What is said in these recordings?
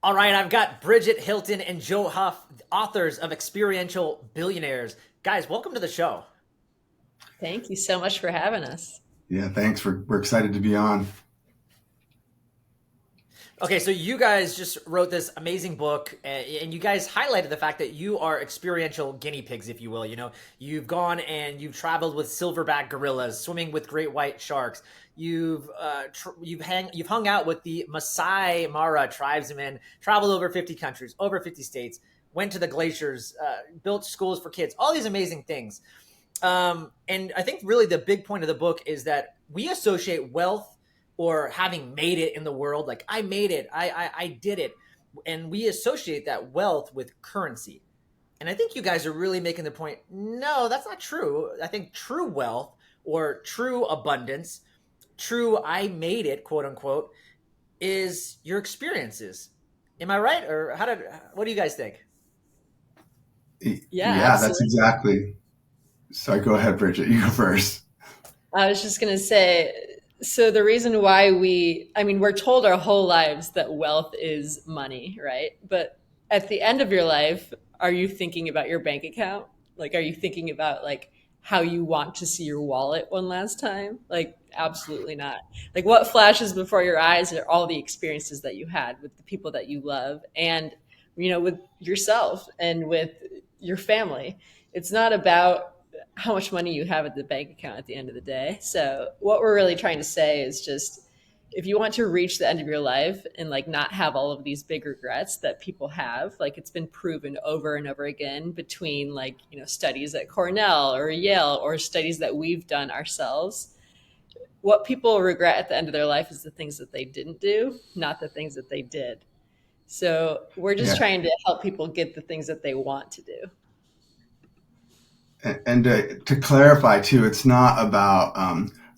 All right, I've got Bridget Hilton and Joe Huff, authors of Experiential Billionaires. Guys, welcome to the show. Thank you so much for having us. Yeah, thanks. We're excited to be on. Okay, so you guys just wrote this amazing book, and you guys highlighted the fact that you are experiential guinea pigs, if you will. You know, you've gone and you've traveled with silverback gorillas, swimming with great white sharks. You've hung out with the Masai Mara tribesmen, traveled over 50 countries, over 50 states, went to the glaciers, built schools for kids, all these amazing things. And I think really the big point of the book is that we associate wealth or having made it in the world, like I made it, I did it, and we associate that wealth with currency. And I think you guys are really making the point. No, that's not true. I think true wealth or true abundance, true I made it, quote unquote, is your experiences. Am I right? Or what do you guys think? Yeah, Yeah, that's absolutely. exactly. So go ahead, Bridget. You go first. I was just going to say, so the reason why we're told our whole lives that wealth is money, right? But at the end of your life, are you thinking about your bank account? Like, are you thinking about like how you want to see your wallet one last time? Like, absolutely not. Like, what flashes before your eyes are all the experiences that you had with the people that you love and, with yourself and with your family. It's not about how much money you have at the bank account at the end of the day. So what we're really trying to say is just if you want to reach the end of your life and like not have all of these big regrets that people have, like it's been proven over and over again between like, studies at Cornell or Yale or studies that we've done ourselves. What people regret at the end of their life is the things that they didn't do, not the things that they did. So we're just Yeah, trying to help people get the things that they want to do. and to clarify too, it's not about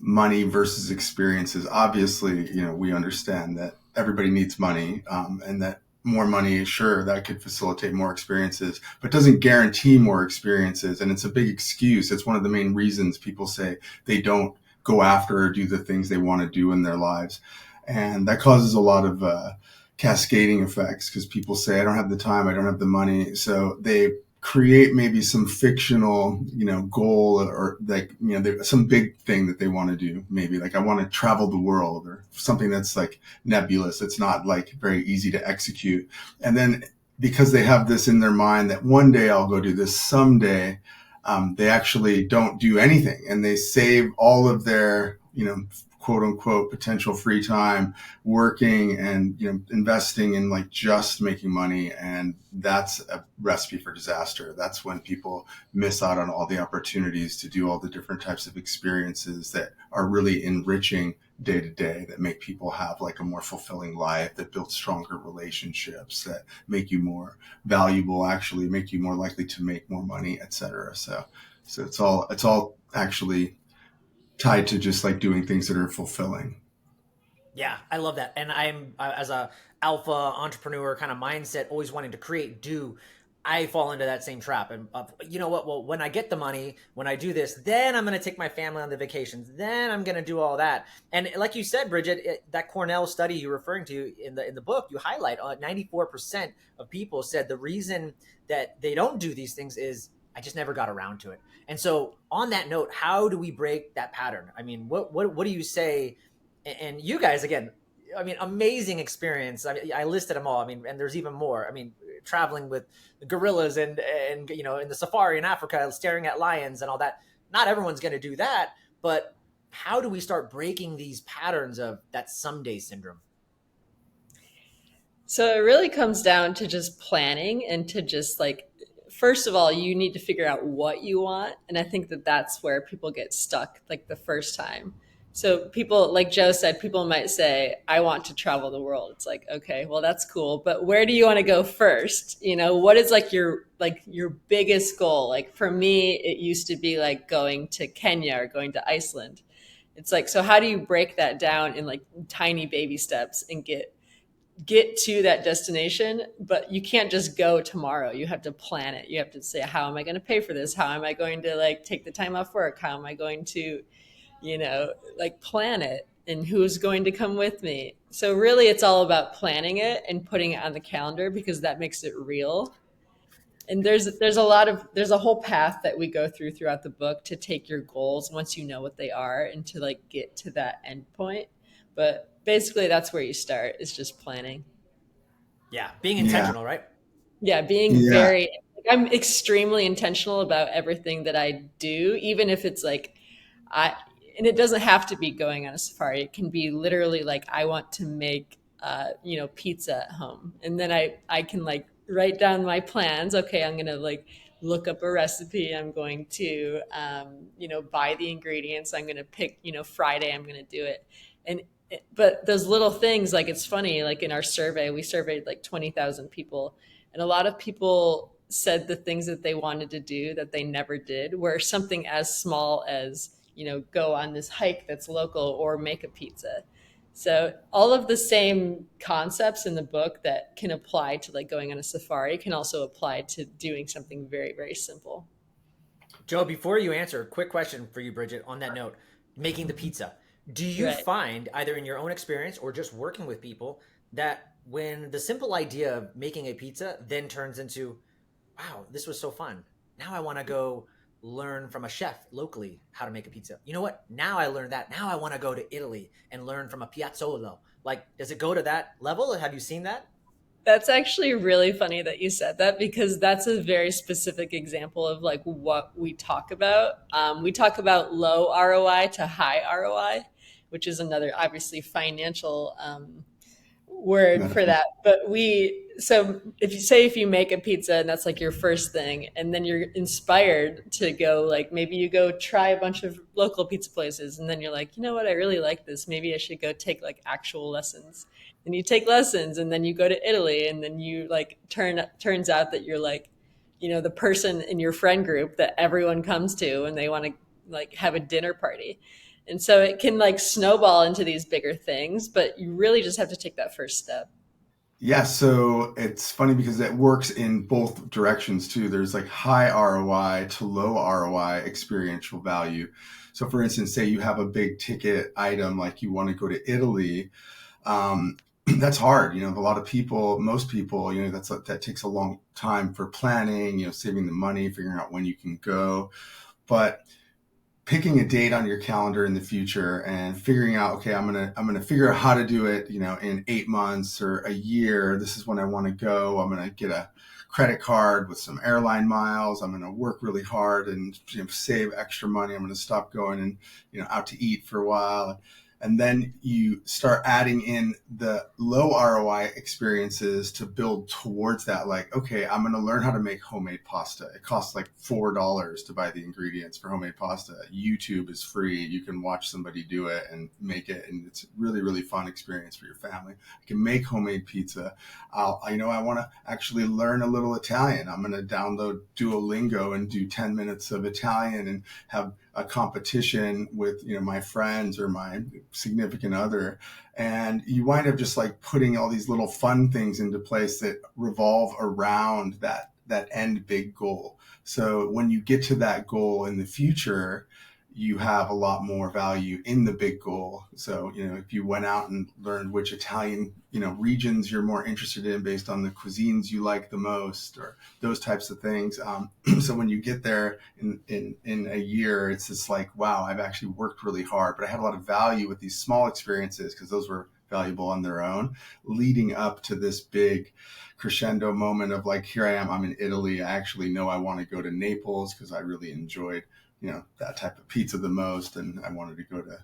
money versus experiences. Obviously, we understand that everybody needs money, and that more money, sure, that could facilitate more experiences, but doesn't guarantee more experiences. And it's a big excuse. It's one of the main reasons people say they don't go after or do the things they want to do in their lives, and that causes a lot of cascading effects because people say, I don't have the time, I don't have the money, so they create maybe some fictional, goal, or like, some big thing that they want to do. Maybe like I want to travel the world or something that's like nebulous. It's not like very easy to execute. And then because they have this in their mind that one day I'll go do this someday, they actually don't do anything and they save all of their, quote unquote potential free time working and investing in like just making money, and that's a recipe for disaster. That's when people miss out on all the opportunities to do all the different types of experiences that are really enriching day to day, that make people have like a more fulfilling life, that build stronger relationships, that make you more valuable, actually make you more likely to make more money, etc. So it's all actually tied to just like doing things that are fulfilling. Yeah, I love that. And as a alpha entrepreneur kind of mindset, always wanting to create, do. I fall into that same trap. And you know what? Well, when I get the money, when I do this, then I'm going to take my family on the vacations. Then I'm going to do all that. And like you said, Bridget, that Cornell study you're referring to in the book, you highlight 94% of people said the reason that they don't do these things is I just never got around to it. And so, on that note, how do we break that pattern? I mean, what do you say? And you guys, again, I mean, amazing experience. I mean, I listed them all. I mean, and there's even more. I mean, traveling with gorillas and in the safari in Africa, staring at lions and all that. Not everyone's going to do that, but how do we start breaking these patterns of that someday syndrome? So it really comes down to just planning and to just like, first of all, you need to figure out what you want. And I think that that's where people get stuck like the first time. So people, like Joe said, people might say, I want to travel the world. It's like, okay, well, that's cool. But where do you want to go first? What is like your biggest goal? Like for me, it used to be like going to Kenya or going to Iceland. It's like, so how do you break that down in like tiny baby steps and get to that destination, but you can't just go tomorrow. You have to plan it. You have to say, how am I going to pay for this? How am I going to like take the time off work? How am I going to, like plan it? And who's going to come with me? So really it's all about planning it and putting it on the calendar because that makes it real. And there's a whole path that we go through throughout the book to take your goals once you know what they are and to like get to that end point. But basically that's where you start, is just planning. Yeah, being Yeah. intentional, right? Yeah, being Yeah. very, I'm extremely intentional about everything that I do, even if it's like, I, and it doesn't have to be going on a safari. It can be literally like, I want to make, pizza at home. And then I can like write down my plans. Okay, I'm going to like look up a recipe. I'm going to, buy the ingredients. I'm going to pick, Friday, I'm going to do it. And, but those little things, like it's funny, like in our survey, we surveyed like 20,000 people, and a lot of people said the things that they wanted to do that they never did were something as small as, go on this hike that's local or make a pizza. So all of the same concepts in the book that can apply to like going on a safari can also apply to doing something very, very simple. Joe, before you answer, quick question for you, Bridget, on that note, making the pizza. Do you Right. find, either in your own experience or just working with people, that when the simple idea of making a pizza then turns into, wow, this was so fun. Now I want to go learn from a chef locally how to make a pizza. You know what? Now I learned that. Now I want to go to Italy and learn from a piazzolo. Like, does it go to that level? Have you seen that? That's actually really funny that you said that because that's a very specific example of like what we talk about. We talk about low ROI to high ROI, which is another obviously financial word for Metaphor. that. But so if you make a pizza and that's like your first thing, and then you're inspired to go, like maybe you go try a bunch of local pizza places, and then you're like, you know what, I really like this. Maybe I should go take like actual lessons. And you take lessons, and then you go to Italy, and then you like turns out that you're like, the person in your friend group that everyone comes to, and they want to like have a dinner party. And so it can like snowball into these bigger things, but you really just have to take that first step. Yeah, so it's funny because it works in both directions too. There's like high ROI to low ROI experiential value. So, for instance, say you have a big ticket item like you want to go to Italy. That's hard. A lot of people, most people, that takes a long time for planning. Saving the money, figuring out when you can go. But picking a date on your calendar in the future and figuring out, okay, I'm gonna figure out how to do it, in 8 months or a year. This is when I want to go. I'm gonna get a credit card with some airline miles. I'm gonna work really hard and save extra money. I'm gonna stop going and out to eat for a while. And then you start adding in the low ROI experiences to build towards that. Like, okay, I'm going to learn how to make homemade pasta. It costs like $4 to buy the ingredients for homemade pasta. YouTube is free. You can watch somebody do it and make it. And it's really, really fun experience for your family. I can make homemade pizza. I want to actually learn a little Italian. I'm going to download Duolingo and do 10 minutes of Italian and have a competition with my friends or my significant other, and you wind up just like putting all these little fun things into place that revolve around that end big goal. So when you get to that goal in the future, you have a lot more value in the big goal. So, if you went out and learned which Italian, regions you're more interested in based on the cuisines you like the most, or those types of things. So when you get there in a year, it's just like, wow, I've actually worked really hard, but I had a lot of value with these small experiences because those were valuable on their own, leading up to this big crescendo moment of like, here I am, I'm in Italy. I actually know I want to go to Naples because I really enjoyed that type of pizza the most, and I wanted to go to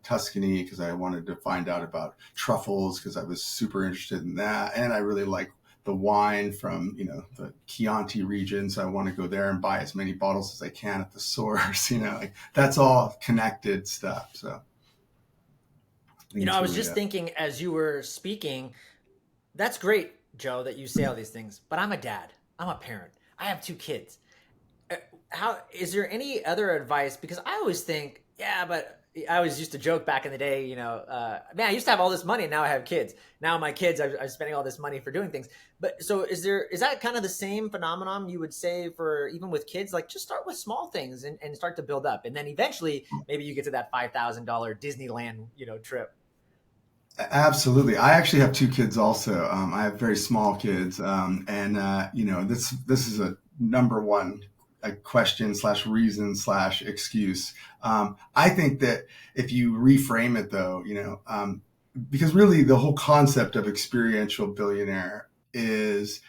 Tuscany because I wanted to find out about truffles because I was super interested in that, and I really like the wine from the Chianti region, so I want to go there and buy as many bottles as I can at the source. Like that's all connected stuff. So I think I it's was really just thinking as you were speaking, that's great, Joe, that you say all these things, but I'm a dad. I'm a parent. I have two kids. How is there any other advice? Because I always think, yeah, but I always used to joke back in the day, man, I used to have all this money and now I have kids. Now my kids, I'm spending all this money for doing things. But so is that kind of the same phenomenon you would say for even with kids? Like just start with small things and start to build up. And then eventually maybe you get to that $5,000 Disneyland, trip. Absolutely. I actually have two kids also. I have very small kids. And, this is a number one a question slash reason slash excuse. I think that if you reframe it though, because really the whole concept of experiential billionaire is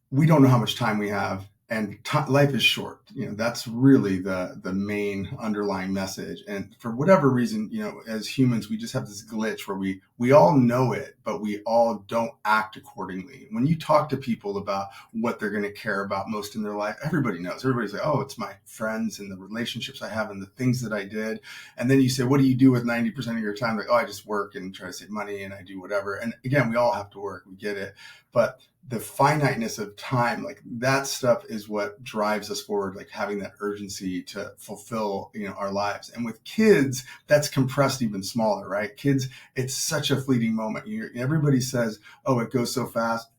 we don't know how much time we have, and life is short. That's really the main underlying message. And for whatever reason, as humans, we just have this glitch where we all know it, but we all don't act accordingly. When you talk to people about what they're going to care about most in their life, everybody knows. Everybody's like, oh, it's my friends and the relationships I have and the things that I did. And then you say, what do you do with 90% of your time? Like, oh, I just work and try to save money and I do whatever. And again, we all have to work. We get it. But the finiteness of time, like that stuff is what drives us forward, like having that urgency to fulfill, our lives. And with kids, that's compressed even smaller, right? Kids, it's such a fleeting moment. Everybody says, oh, it goes so fast.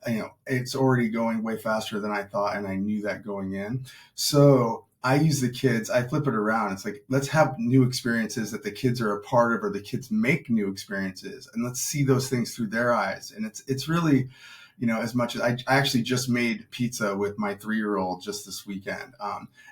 It's already going way faster than I thought. And I knew that going in. So I use the kids, I flip it around. It's like, let's have new experiences that the kids are a part of, or the kids make new experiences. And let's see those things through their eyes. And it's really, as much as I actually just made pizza with my 3-year-old just this weekend.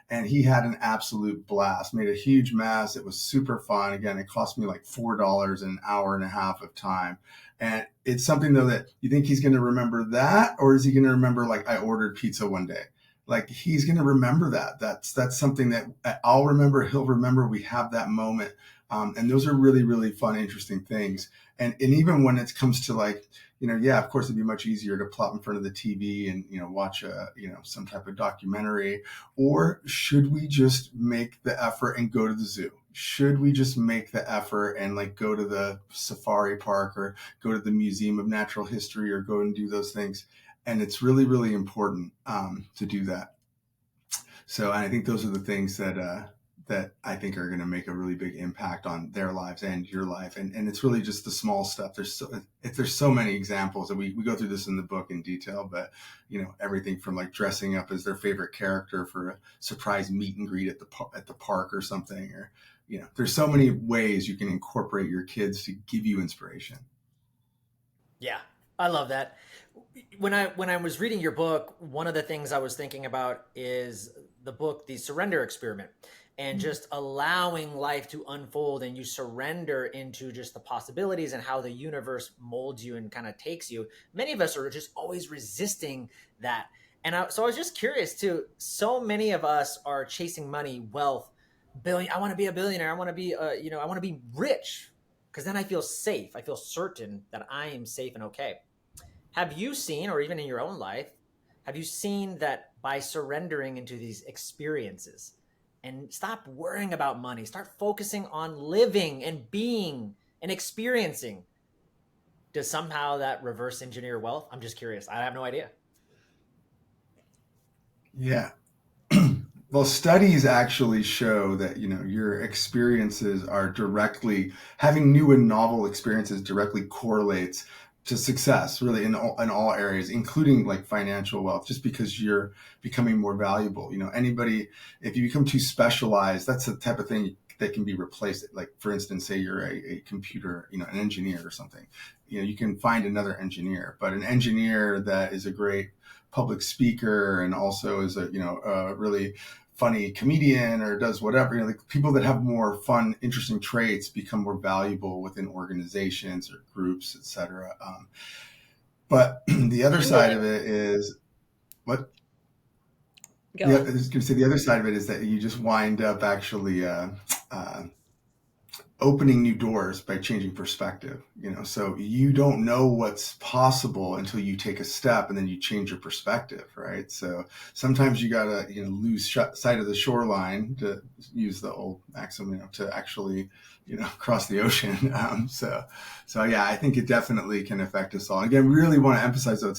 And he had an absolute blast, made a huge mess. It was super fun. Again, it cost me like $4 an hour and a half of time. And it's something though that you think he's going to remember that, or is he going to remember like I ordered pizza one day? Like he's going to remember that. That's something that I'll remember. He'll remember. We have that moment. And those are really, really fun, interesting things. And even when it comes to like, of course, it'd be much easier to plop in front of the TV and, watch some type of documentary. Or should we just make the effort and go to the zoo? Should we just make the effort and like go to the safari park or go to the Museum of Natural History or go and do those things? And it's really, really important to do that. So I think those are the things that I think are going to make a really big impact on their lives and your life. And it's really just the small stuff. There's so many examples, and we go through this in the book in detail, but everything from like dressing up as their favorite character for a surprise meet and greet at the park or something, or, there's so many ways you can incorporate your kids to give you inspiration. Yeah, I love that. When I was reading your book, one of the things I was thinking about is the book, The Surrender Experiment, and just allowing life to unfold, and you surrender into just the possibilities and how the universe molds you and kind of takes you. Many of us are just always resisting that. So I was just curious too. So many of us are chasing money, wealth, I want to be a billionaire. I want to be, I want to be rich because then I feel safe. I feel certain that I am safe and okay. Have you seen, or even in your own life, have you seen that by surrendering into these experiences and stop worrying about money, start focusing on living and being and experiencing, does somehow that reverse engineer wealth? I'm just curious. I have no idea. Yeah. Well, studies actually show that, your experiences are directly, having new and novel experiences directly correlates to success, really in all areas, including like financial wealth, just because you're becoming more valuable. Anybody, if you become too specialized, that's the type of thing that can be replaced. Like, for instance, say you're a computer, an engineer or something, you can find another engineer, but an engineer that is a great public speaker and also is a really funny comedian or does whatever, like people that have more fun, interesting traits become more valuable within organizations or groups, etc. But the other side of it is what? Go Yeah, I on. was going to say the other side of it is that you just wind up actually opening new doors by changing perspective. So you don't know what's possible until you take a step and then you change your perspective, right? So sometimes you gotta lose sight of the shoreline, to use the old maxim, to actually cross the ocean. So yeah, I think it definitely can affect us all. And again, we really want to emphasize though,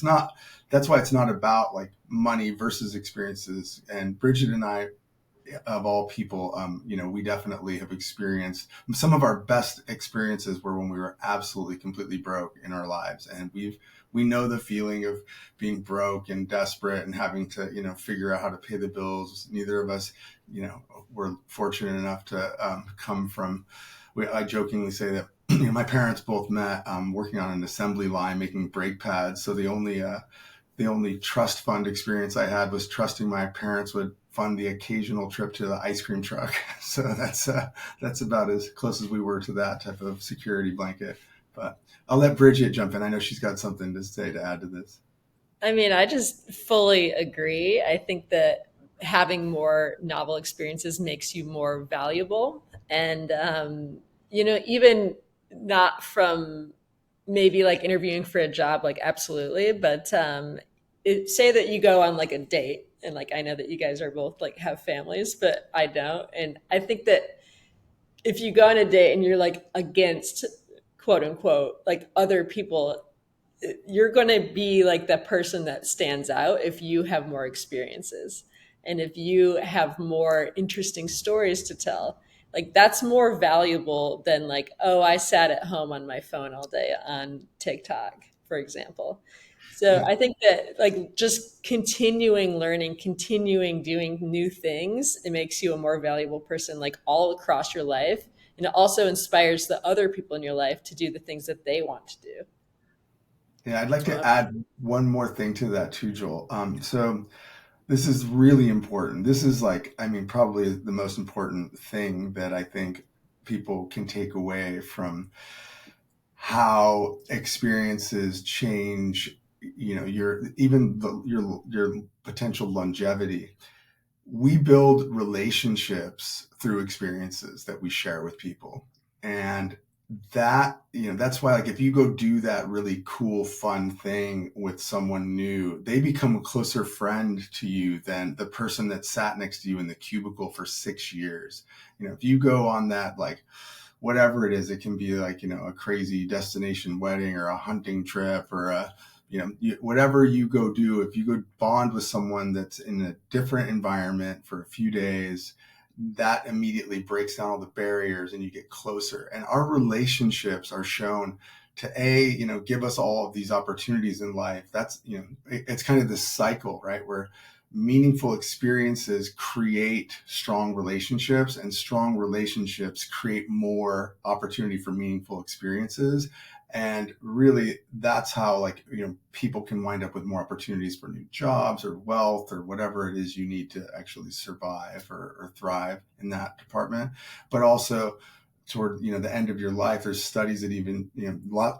that's why it's not about like money versus experiences. And Bridget and I, of all people, we definitely have experienced some of our best experiences were when we were absolutely completely broke in our lives. And we know the feeling of being broke and desperate and having to, figure out how to pay the bills. Neither of us, were fortunate enough to come from, I jokingly say that my parents both met working on an assembly line making brake pads. So the only trust fund experience I had was trusting my parents would fund the occasional trip to the ice cream truck. So that's about as close as we were to that type of security blanket. But I'll let Bridget jump in. I know she's got something to say to add to this. I mean, I just fully agree. I think that having more novel experiences makes you more valuable. And, even not from maybe like interviewing for a job, like absolutely, but say that you go on like a date. And like, I know that you guys are both like have families, but I don't. And I think that if you go on a date and you're like against quote unquote, like other people, you're going to be like the person that stands out if you have more experiences and if you have more interesting stories to tell. Like that's more valuable than like, oh, I sat at home on my phone all day on TikTok, for example. So Yeah. I think that like just continuing learning, continuing doing new things, it makes you a more valuable person like all across your life. And it also inspires the other people in your life to do the things that they want to do. Yeah, I'd like to Uh, add one more thing to that too, Joel. So this is really important. This is like, I mean, probably the most important thing that I think people can take away from how experiences change, your potential longevity. We build relationships through experiences that we share with people. And that's why, like, if you go do that really cool, fun thing with someone new, they become a closer friend to you than the person that sat next to you in the cubicle for 6 years. If you go on that, like, whatever it is, it can be like, a crazy destination wedding or a hunting trip or whatever you go do, if you go bond with someone that's in a different environment for a few days, that immediately breaks down all the barriers and you get closer. And our relationships are shown to give us all of these opportunities in life. That's, it's kind of this cycle, right? Where meaningful experiences create strong relationships, and strong relationships create more opportunity for meaningful experiences. And really, that's how, like, people can wind up with more opportunities for new jobs or wealth or whatever it is you need to actually survive or thrive in that department. But also toward, the end of your life, there's studies that even,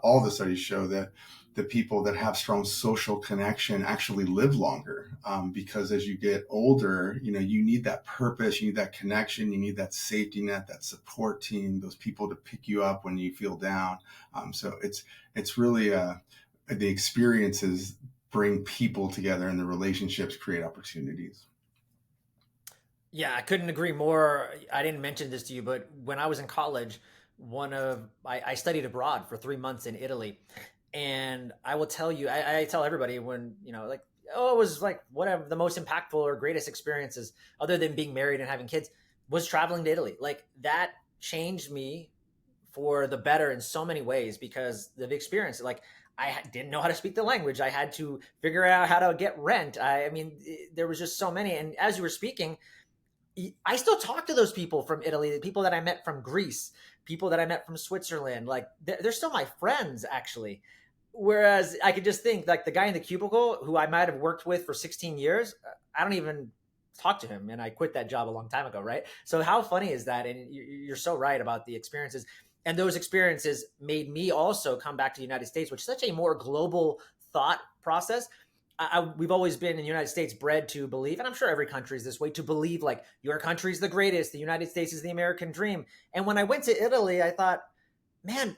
all the studies show that the people that have strong social connection actually live longer, because as you get older, you need that purpose, you need that connection, you need that safety net, that support team, those people to pick you up when you feel down. So it's really the experiences bring people together, and the relationships create opportunities. Yeah, I couldn't agree more. I didn't mention this to you, but when I was in college, I studied abroad for 3 months in Italy, and I will tell you, I tell everybody when like, oh, it was like whatever the most impactful or greatest experiences, other than being married and having kids, was traveling to Italy. Like that changed me for the better in so many ways because of the experience. Like didn't know how to speak the language. I had to figure out how to get rent. I mean, there was just so many. And as you were speaking, I still talk to those people from Italy, the people that I met from Greece, people that I met from Switzerland. Like they're still my friends, actually. Whereas I could just think like the guy in the cubicle who I might have worked with for 16 years, I don't even talk to him, and I quit that job a long time ago, right? So how funny is that? And you're so right about the experiences. And those experiences made me also come back to the United States, which is such a more global thought process. We've always been in the United States bred to believe, and I'm sure every country is this way, to believe like your country's the greatest, the United States is the American dream. And when I went to Italy, I thought, man,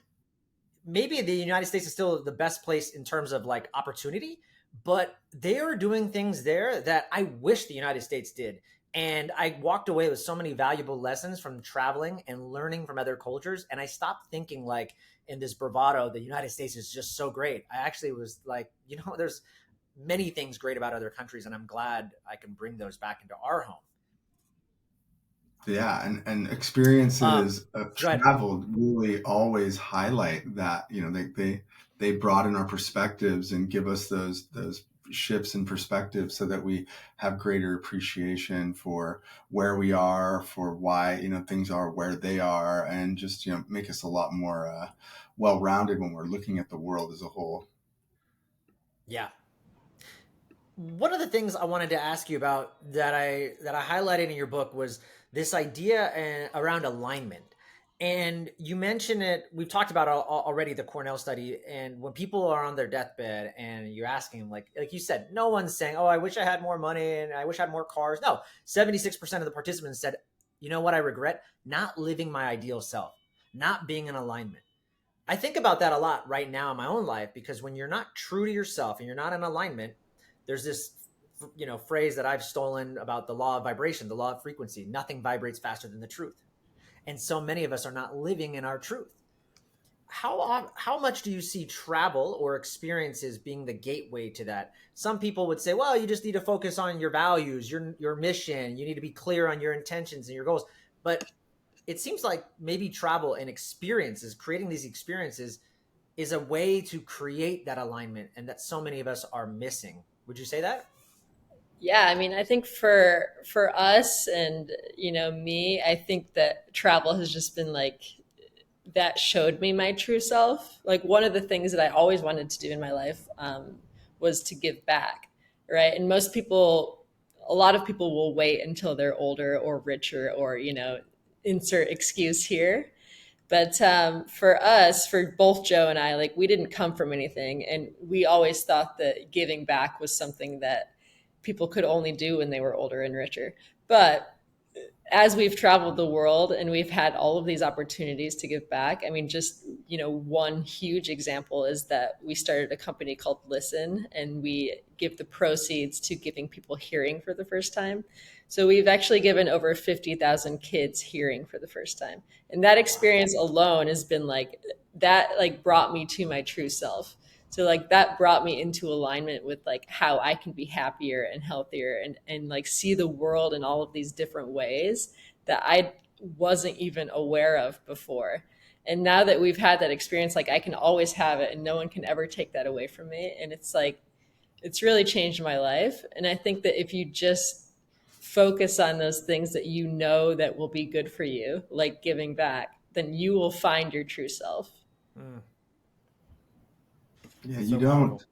maybe the United States is still the best place in terms of like opportunity, but they are doing things there that I wish the United States did. And I walked away with so many valuable lessons from traveling and learning from other cultures. And I stopped thinking like in this bravado, the United States is just so great. I actually was like, there's many things great about other countries, and I'm glad I can bring those back into our home. Yeah, and Um, experiences of Go ahead. travel really always highlight that. They broaden our perspectives and give us those shifts in perspective so that we have greater appreciation for where we are, for why, things are where they are, and just, make us a lot more well-rounded when we're looking at the world as a whole. Yeah. One of the things I wanted to ask you about that I highlighted in your book was this idea around alignment. And you mentioned it, we've talked about already the Cornell study. And when people are on their deathbed and you're asking them, like you said, no one's saying, oh, I wish I had more money and I wish I had more cars. No, 76% of the participants said, you know what I regret? Not living my ideal self, not being in alignment. I think about that a lot right now in my own life, because when you're not true to yourself and you're not in alignment, there's this phrase that I've stolen about the law of vibration, the law of frequency. Nothing vibrates faster than the truth. And so many of us are not living in our truth. How much do you see travel or experiences being the gateway to that? Some people would say, well, you just need to focus on your values, your mission. You need to be clear on your intentions and your goals. But it seems like maybe travel and experiences, creating these experiences, is a way to create that alignment, and that so many of us are missing. Would you say that? Yeah, I mean, I think for us and me, I think that travel has just been like that showed me my true self. Like one of the things that I always wanted to do in my life was to give back, right? And a lot of people will wait until they're older or richer or insert excuse here. But for us, for both Joe and I, like we didn't come from anything, and we always thought that giving back was something that people could only do when they were older and richer. But as we've traveled the world and we've had all of these opportunities to give back, I mean, just, one huge example is that we started a company called Listen, and we give the proceeds to giving people hearing for the first time. So we've actually given over 50,000 kids hearing for the first time. And that experience alone has been that brought me to my true self. So like that brought me into alignment with like how I can be happier and healthier and like see the world in all of these different ways that I wasn't even aware of before. And now that we've had that experience, like I can always have it and no one can ever take that away from me. And it's like, it's really changed my life. And I think that if you just focus on those things that that will be good for you, like giving back, then you will find your true self. Mm, Yeah, so powerful.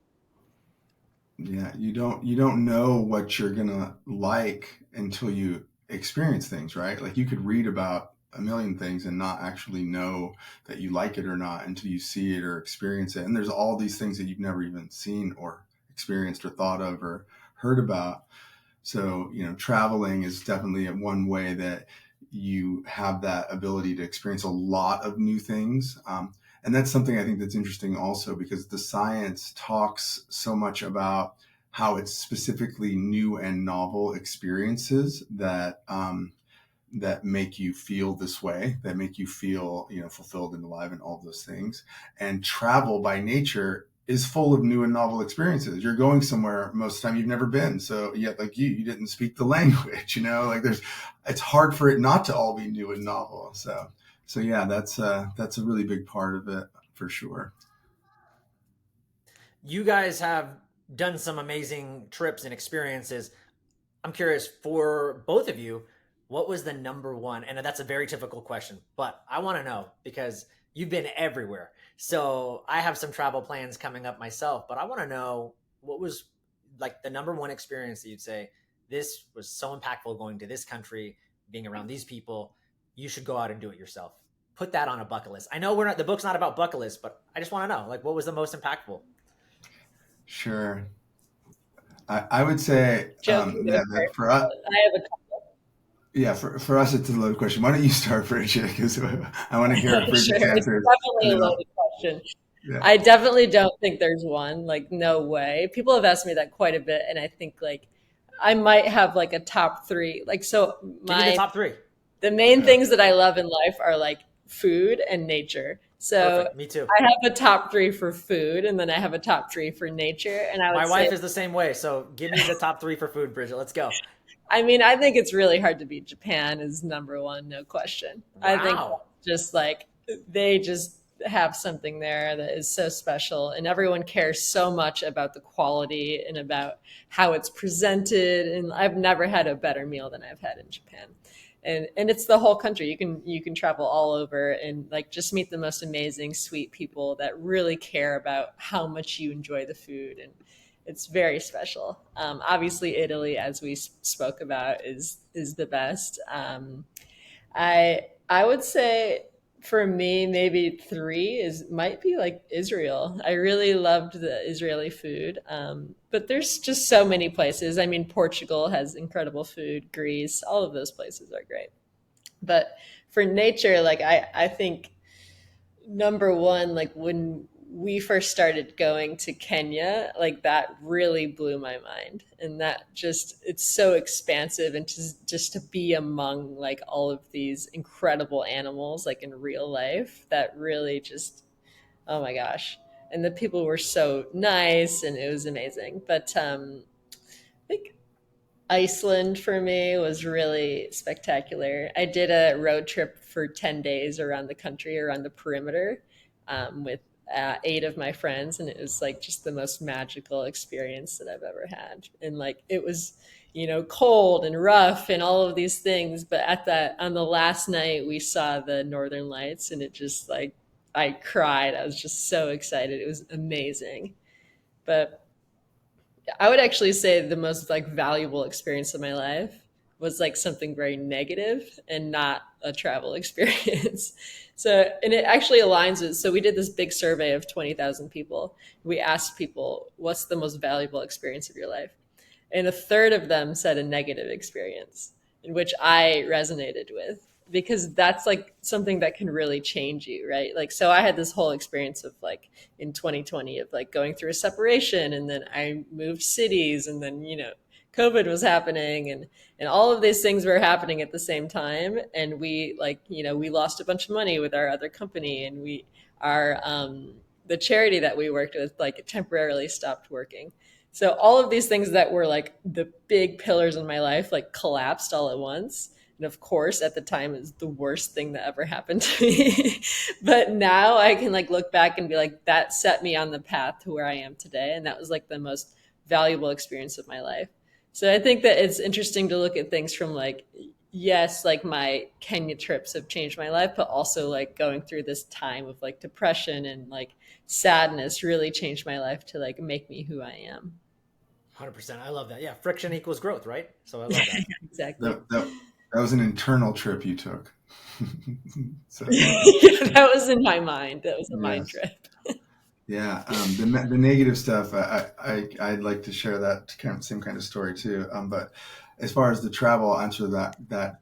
you don't know what you're gonna like until you experience things, right? Like you could read about a million things and not actually know that you like it or not until you see it or experience it. And there's all these things that you've never even seen or experienced or thought of or heard about. So, traveling is definitely one way that you have that ability to experience a lot of new things. And that's something I think that's interesting also, because the science talks so much about how it's specifically new and novel experiences that make you feel this way, that make you feel, fulfilled and alive and all those things. And travel by nature is full of new and novel experiences. You're going somewhere most of the time you've never been. So yet like you didn't speak the language, like it's hard for it not to all be new and novel. So yeah, that's a really big part of it for sure. You guys have done some amazing trips and experiences. I'm curious for both of you, what was the number one? And that's a very typical question, but I want to know because you've been everywhere. So I have some travel plans coming up myself, but I want to know what was like the number one experience that you'd say, this was so impactful going to this country, being around these people. You should go out and do it yourself. Put that on a bucket list. I know the book's not about bucket list, but I just want to know, like, what was the most impactful? Sure. I would say Joe can go that first. for us, I have a yeah, for us, it's a loaded question. Why don't you start, Bridget? Because I want to hear Sure, Bridget's it's answers, definitely and a then I'll, loaded question. yeah, I definitely don't think there's one. Like, no way. People have asked me that quite a bit, and I think like I might have like a top three. Like, so Give me the my top three. the main yeah, things that I love in life are like food and nature. So Perfect. Me too. I have a top three for food, and then I have a top three for nature. And I My would say, wife is the same way. So give me the top three for food, Bridget. Let's go. I mean, I think it's really hard to beat Japan is number one, no question. I think Wow. just like they just have something there that is so special, and everyone cares so much about the quality and about how it's presented. And I've never had a better meal than I've had in Japan. And it's the whole country. You can travel all over and like just meet the most amazing, sweet people that really care about how much you enjoy the food, and it's very special. Obviously, Italy, as we spoke about, is the best. I would say for me, maybe three is might be like Israel. I really loved the Israeli food, but there's just so many places. I mean, Portugal has incredible food. Greece, all of those places are great. But for nature, like I think number one, like when we first started going to Kenya, like that really blew my mind. And that just, it's so expansive. And just to be among like all of these incredible animals, like in real life, that really just, oh my gosh. And the people were so nice and it was amazing. But I think Iceland for me was really spectacular. I did a road trip for 10 days around the country, around the perimeter, with eight of my friends. And it was like just the most magical experience that I've ever had. And like it was, cold and rough and all of these things. But on the last night, we saw the Northern Lights and it just like, I cried. I was just so excited. It was amazing. But I would actually say the most like valuable experience of my life was like something very negative and not a travel experience. So, and it actually aligns with, so we did this big survey of 20,000 people. We asked people, what's the most valuable experience of your life? And a third of them said a negative experience, in which I resonated with, because that's like something that can really change you, right? Like, so I had this whole experience of like in 2020 of like going through a separation, and then I moved cities, and then, COVID was happening, and all of these things were happening at the same time. And we like, we lost a bunch of money with our other company, and the charity that we worked with like temporarily stopped working. So all of these things that were like the big pillars in my life like collapsed all at once. And of course, at the time, it was the worst thing that ever happened to me. But now I can like look back and be like, that set me on the path to where I am today. And that was like the most valuable experience of my life. So I think that it's interesting to look at things from like, yes, like my Kenya trips have changed my life, but also like going through this time of like depression and like sadness really changed my life to like make me who I am. 100%. I love that. Yeah, friction equals growth, right? So I love that. Exactly. That was an internal trip you took. So Yeah, that was in my mind. That was a mind yes. trip. Yeah, the negative stuff, I'd like to share that kind of same kind of story too. But as far as the travel, answer that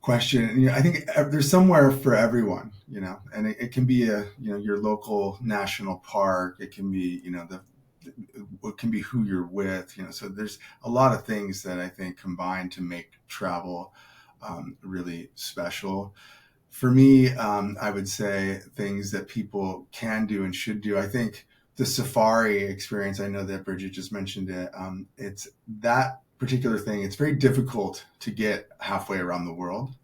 question. I think there's somewhere for everyone, and it can be your local national park. It can be it can be who you're with. So there's a lot of things that I think combine to make travel really special. For me, I would say things that people can do and should do. I think the safari experience, I know that Bridget just mentioned it. It's that particular thing. It's very difficult to get halfway around the world,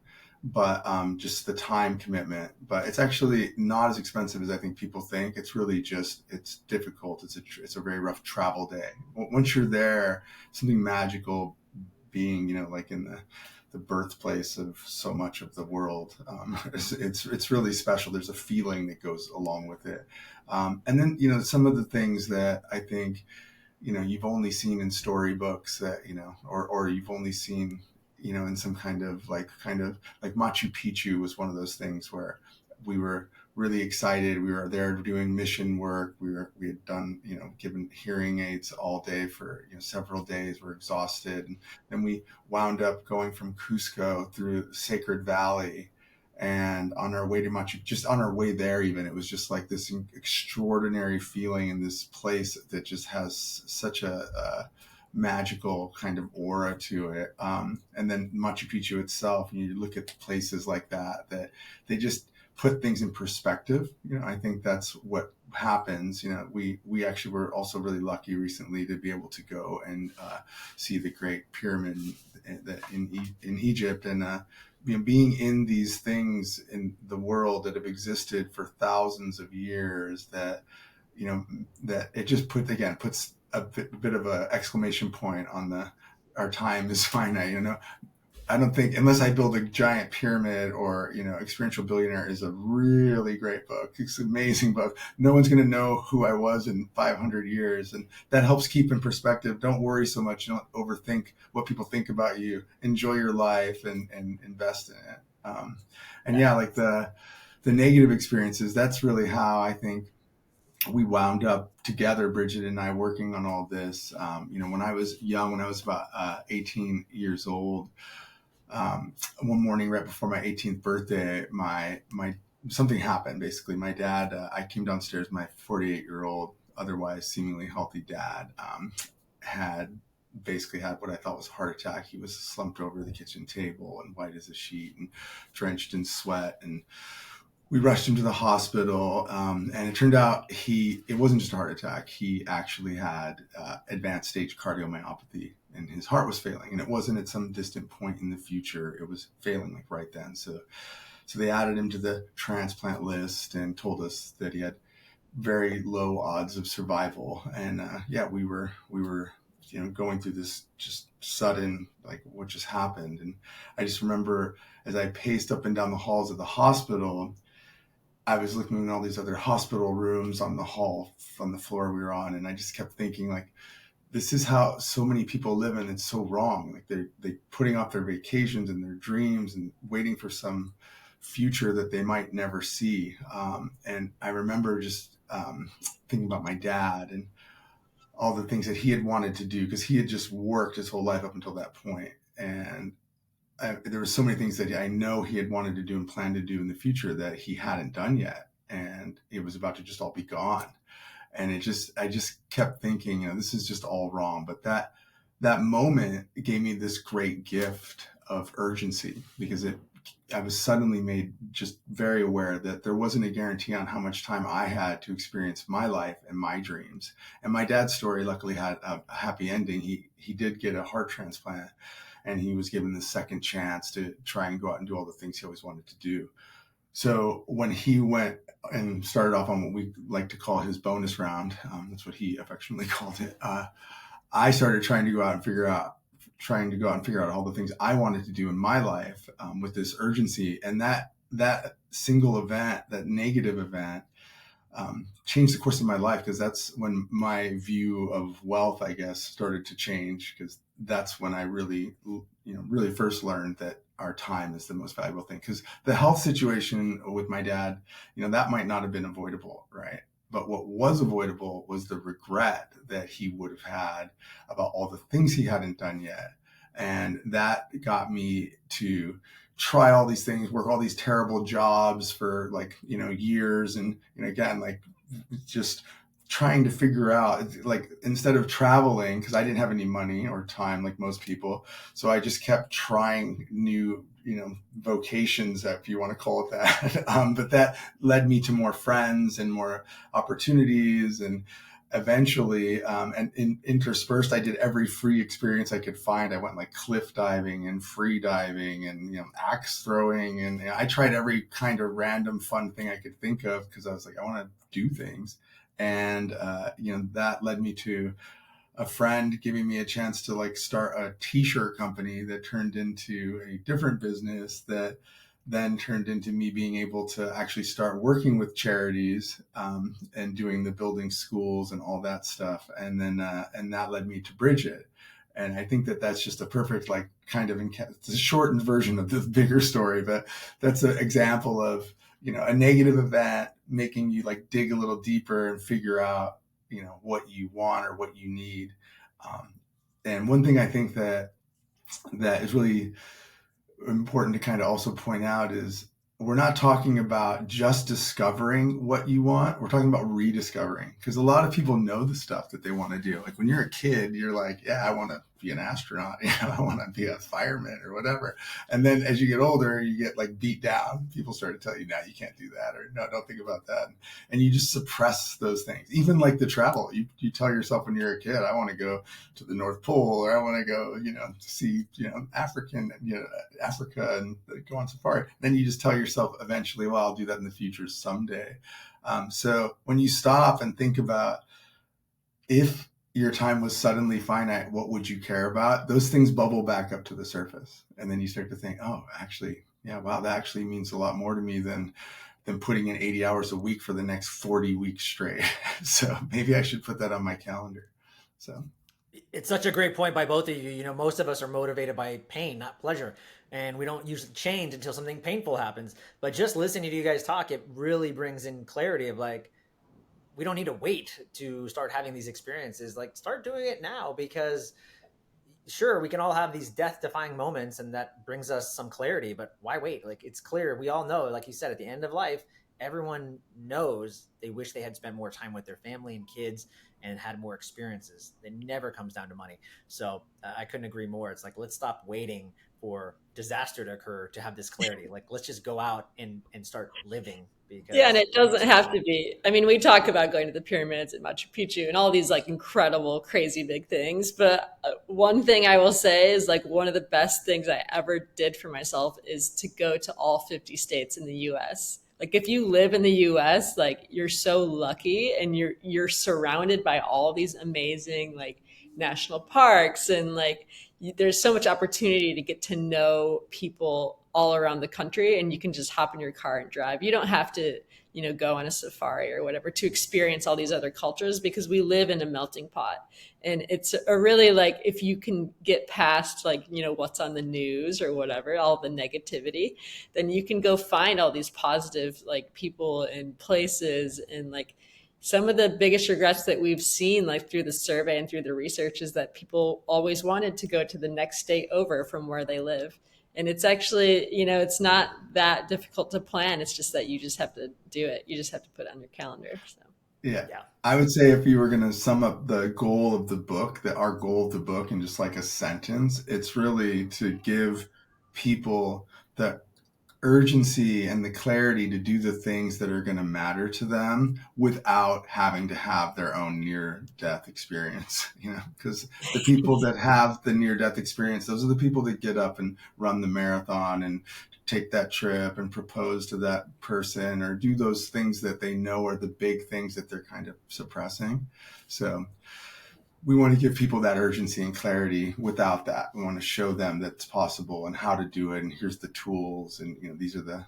but just the time commitment. But it's actually not as expensive as I think people think. It's really just, it's difficult. It's a very rough travel day. Once you're there, something magical being, like in the birthplace of so much of the world. It's really special. There's a feeling that goes along with it. And then, some of the things that I think, you've only seen in storybooks that, or you've only seen, in some kind of like Machu Picchu was one of those things where we were really excited. We were there doing mission work. We had done, given hearing aids all day for, several days. We're exhausted. And then we wound up going from Cusco through Sacred Valley. And on our way to Machu, just on our way there, even, it was just like this extraordinary feeling in this place that just has such a magical kind of aura to it. And then Machu Picchu itself, you look at places like that they just put things in perspective. I think that's what happens. We actually were also really lucky recently to be able to go and see the Great Pyramid in Egypt, and being in these things in the world that have existed for thousands of years, that that it just puts a bit of a exclamation point on our time is finite. I don't think, unless I build a giant pyramid, or Experiential Billionaire is a really great book. It's an amazing book. No one's going to know who I was in 500 years, and that helps keep in perspective. Don't worry so much. Don't overthink what people think about you. Enjoy your life and invest in it. And yeah, like the negative experiences. That's really how I think we wound up together, Bridget and I, working on all this. When I was young, when I was about 18 years old. One morning right before my 18th birthday, my something happened. Basically, my dad, I came downstairs, my 48-year-old, otherwise seemingly healthy dad, had basically had what I thought was a heart attack. He was slumped over the kitchen table and white as a sheet and drenched in sweat. And we rushed him to the hospital, and it turned out it wasn't just a heart attack. He actually had advanced stage cardiomyopathy, and his heart was failing. And it wasn't at some distant point in the future. It was failing like right then. So they added him to the transplant list and told us that he had very low odds of survival. And we were going through this just sudden, like, what just happened. And I just remember, as I paced up and down the halls of the hospital, I was looking at all these other hospital rooms on the floor we were on, and I just kept thinking, like, this is how so many people live, and it's so wrong. Like, they putting off their vacations and their dreams and waiting for some future that they might never see. And I remember just thinking about my dad and all the things that he had wanted to do, because he had just worked his whole life up until that point. And there were so many things that I know he had wanted to do and planned to do in the future that he hadn't done yet. And it was about to just all be gone. And I just kept thinking, this is just all wrong. But that moment gave me this great gift of urgency, because I was suddenly made just very aware that there wasn't a guarantee on how much time I had to experience my life and my dreams. And my dad's story luckily had a happy ending. He did get a heart transplant, and he was given the second chance to try and go out and do all the things he always wanted to do. So when he went and started off on what we like to call his bonus round, that's what he affectionately called it, I started trying to go out and figure out all the things I wanted to do in my life, with this urgency. And that single event, that negative event, changed the course of my life, because that's when my view of wealth, I guess, started to change, because that's when I really first learned that our time is the most valuable thing. Because the health situation with my dad, that might not have been avoidable, right? But what was avoidable was the regret that he would have had about all the things he hadn't done yet. And that got me to try all these things, work all these terrible jobs for years. And, again, just trying to figure out, instead of traveling, because I didn't have any money or time like most people. So I just kept trying new, vocations, if you want to call it that. But that led me to more friends and more opportunities. And eventually, interspersed, I did every free experience I could find. I went cliff diving and free diving and, axe throwing. And I tried every kind of random fun thing I could think of, because I was like, I want to do things. And, that led me to a friend giving me a chance to start a t-shirt company that turned into a different business, that then turned into me being able to actually start working with charities, and doing the building schools and all that stuff. And then, and that led me to Bridget. And I think that that's just a perfect, it's a shortened version of the bigger story, but that's an example of, a negative event making you dig a little deeper and figure out, what you want or what you need. And one thing I think that is really important to kind of also point out is, we're not talking about just discovering what you want. We're talking about rediscovering, because a lot of people know the stuff that they want to do. Like when you're a kid, you're like, yeah, I want to be an astronaut. I want to be a fireman or whatever. And then as you get older, you get like beat down. People start to tell you, no, you can't do that, or no, don't think about that. And you just suppress those things. Even like the travel, you tell yourself when you're a kid, I want to go to the North Pole, or I want to go, to see, Africa and go on safari. Then you just tell yourself eventually, well, I'll do that in the future someday. So when you stop and think about, if your time was suddenly finite, what would you care about? Those things bubble back up to the surface. And then you start to think, oh, actually, yeah, wow, that actually means a lot more to me than putting in 80 hours a week for the next 40 weeks straight. So maybe I should put that on my calendar. So It's such a great point by both of you. You know, most of us are motivated by pain, not pleasure. And we don't usually change until something painful happens. But just listening to you guys talk, it really brings in clarity of like, we don't need to wait to start having these experiences. Like, start doing it now, because sure, we can all have these death defying moments and that brings us some clarity, but why wait? Like, it's clear. We all know, like you said, at the end of life, everyone knows they wish they had spent more time with their family and kids and had more experiences. It never comes down to money. So I couldn't agree more. It's like, let's stop waiting for disaster to occur to have this clarity. Like, let's just go out and start living. Yeah, and Because it doesn't have to be. I mean, we talk about going to the pyramids and Machu Picchu and all these like incredible, crazy big things. But one thing I will say is like one of the best things I ever did for myself is to go to all 50 states in the US. Like if you live in the US, like you're so lucky, and you're surrounded by all these amazing like national parks, and like there's so much opportunity to get to know people all around the country, and you can just hop in your car and drive. You don't have to, go on a safari or whatever to experience all these other cultures, because we live in a melting pot. And it's a really like, if you can get past like, what's on the news or whatever, all the negativity, then you can go find all these positive like people and places. And like some of the biggest regrets that we've seen like through the survey and through the research is that people always wanted to go to the next state over from where they live. And it's actually, it's not that difficult to plan. It's just that you just have to do it. You just have to put it on your calendar. So yeah, yeah, I would say if you were going to sum up the goal of the book, that our goal of the book in just like a sentence, it's really to give people the urgency and the clarity to do the things that are going to matter to them without having to have their own near death experience, because the people that have the near death experience, those are the people that get up and run the marathon and take that trip and propose to that person, or do those things that they know are the big things that they're kind of suppressing. So we want to give people that urgency and clarity without that. We want to show them that it's possible and how to do it. And here's the tools. And, these are the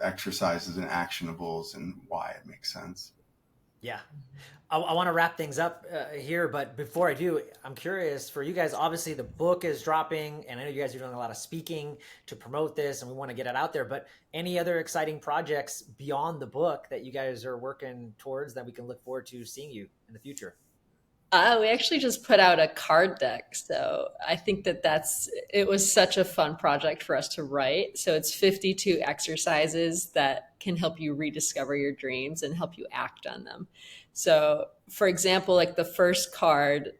exercises and actionables and why it makes sense. yeah. I want to wrap things up here, but before I do, I'm curious for you guys. Obviously, the book is dropping, and I know you guys are doing a lot of speaking to promote this, and we want to get it out there. But any other exciting projects beyond the book that you guys are working towards that we can look forward to seeing you in the future? we actually just put out a card deck. So I think it was such a fun project for us to write. So it's 52 exercises that can help you rediscover your dreams and help you act on them. So for example, like the first card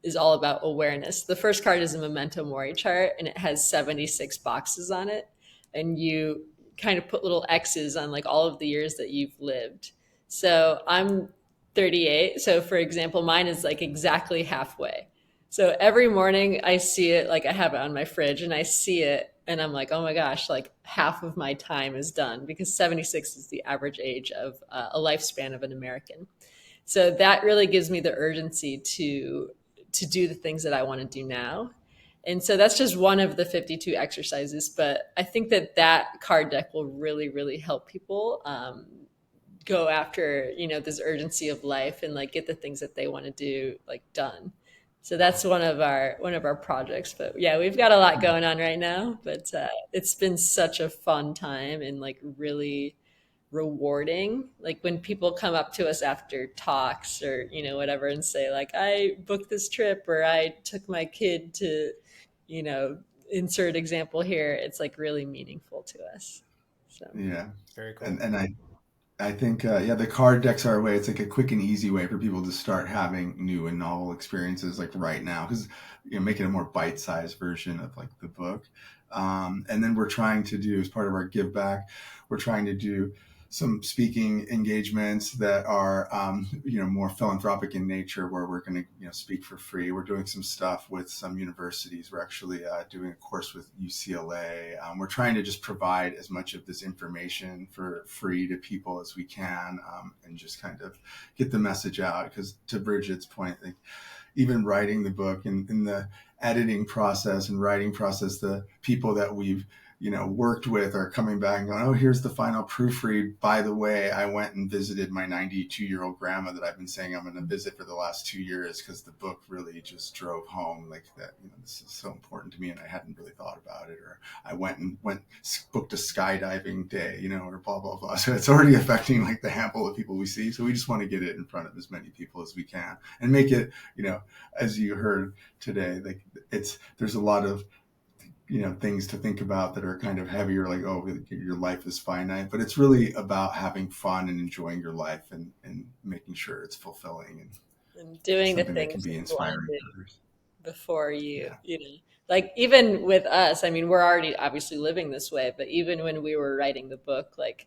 is all about awareness. The first card is a memento mori chart, and it has 76 boxes on it. And you kind of put little X's on like all of the years that you've lived. So I'm 38. So for example, mine is like exactly halfway. So every morning I see it, like I have it on my fridge and I see it and I'm like, oh my gosh, like half of my time is done, because 76 is the average age of a lifespan of an American. So that really gives me the urgency to do the things that I want to do now. And so that's just one of the 52 exercises. But I think that card deck will really, really help people go after, this urgency of life and like get the things that they want to do like done. So that's one of our projects. But yeah, we've got a lot going on right now. But it's been such a fun time and like really rewarding. Like when people come up to us after talks or whatever and say like, I booked this trip, or I took my kid to, you know insert example here, it's like really meaningful to us. So Yeah. Very cool. And I think, yeah, the card decks are a way. It's like a quick and easy way for people to start having new and novel experiences, like right now, because make it a more bite-sized version of like the book. And then we're trying to do, as part of our give back, we're trying to do some speaking engagements that are, more philanthropic in nature, where we're going to, speak for free. We're doing some stuff with some universities. We're actually doing a course with UCLA. We're trying to just provide as much of this information for free to people as we can, and just kind of get the message out. Because to Bridget's point, like, even writing the book and in the editing process and writing process, the people that we've worked with are coming back and going, oh, here's the final proofread. By the way, I went and visited my 92-year-old grandma that I've been saying I'm going to visit for the last 2 years, because the book really just drove home like that. This is so important to me, and I hadn't really thought about it. Or I went booked a skydiving day, or blah blah blah. So it's already affecting like the handful of people we see. So we just want to get it in front of as many people as we can and make it, as you heard today, like there's a lot of things to think about that are kind of heavier, like, oh, your life is finite, but it's really about having fun and enjoying your life, and making sure it's fulfilling And and doing the something that can things that be you want inspiring to for others. before Yeah. like even with us, I mean, we're already obviously living this way, but even when we were writing the book, like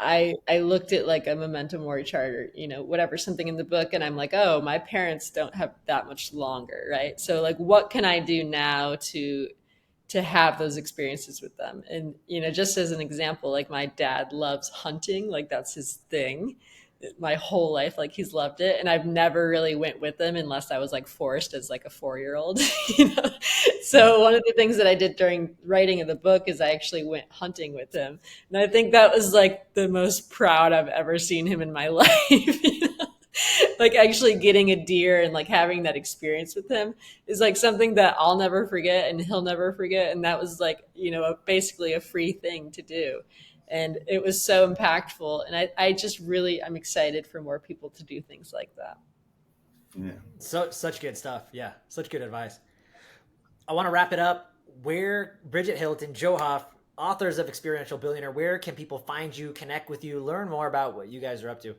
I looked at like a memento mori chart, or whatever, something in the book, and I'm like, oh, my parents don't have that much longer, right? So like, what can I do now to have those experiences with them? And just as an example, like my dad loves hunting, like that's his thing. My whole life, like he's loved it, and I've never really went with him unless I was like forced as like a 4-year-old. you know Yeah. so one of the things that I did during writing of the book is I actually went hunting with him, and I think that was like the most proud I've ever seen him in my life. Like actually getting a deer and like having that experience with him is like something that I'll never forget and he'll never forget. And that was like, basically a free thing to do. And it was so impactful. And I just really, I'm excited for more people to do things like that. Yeah. So such good stuff. Yeah, such good advice. I want to wrap it up. Where Bridget Hilton, Joe Huff, authors of Experiential Billionaire, where can people find you, connect with you, learn more about what you guys are up to?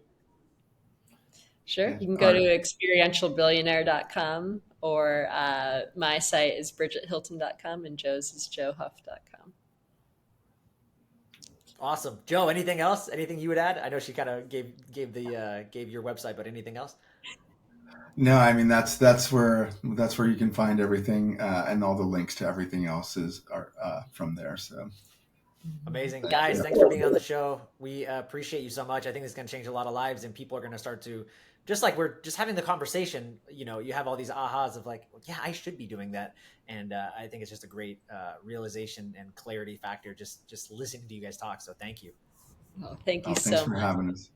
Sure. Yeah. You can go to Our experientialbillionaire.com, or my site is bridgethilton.com, and Joe's is joehuff.com. Awesome, Joe. Anything else? Anything you would add? I know she kind of gave your website, but anything else? No, I mean, that's where you can find everything, and all the links to everything else are from there. So Amazing. thank Guys, you. thanks for being on the show. We appreciate you so much. I think this is going to change a lot of lives, and people are going to start to, just like we're just having the conversation, you have all these ahas of like, well, yeah, I should be doing that. And I think it's just a great realization and clarity factor just listening to you guys talk. So thank you. Well, thank you Oh, thanks so for much. having us.